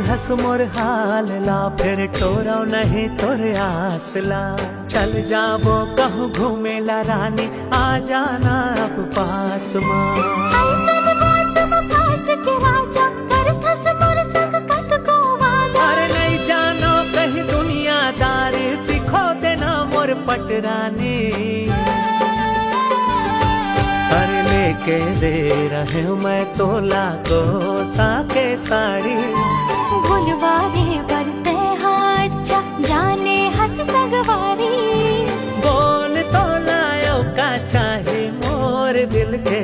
हस मोर हाल ला, फिर टोरो नहीं तोर आसला। चल जाबो कहूँ घूमेला रानी, आ जाना अब पास माँ। ऐसन बात में फंस के राजा, करत हस मोर संग कतको वादा। अरे नहीं जानो कहीं दुनियादारी, सिखो देना मोर पटरानी। अरे लेके दे रहे हूँ मैं तोला को साके साड़ी। गुलवारे बरते हाथ चा, जाने हंस सगवारी। बोल तो लायो का चाहे मोर दिल के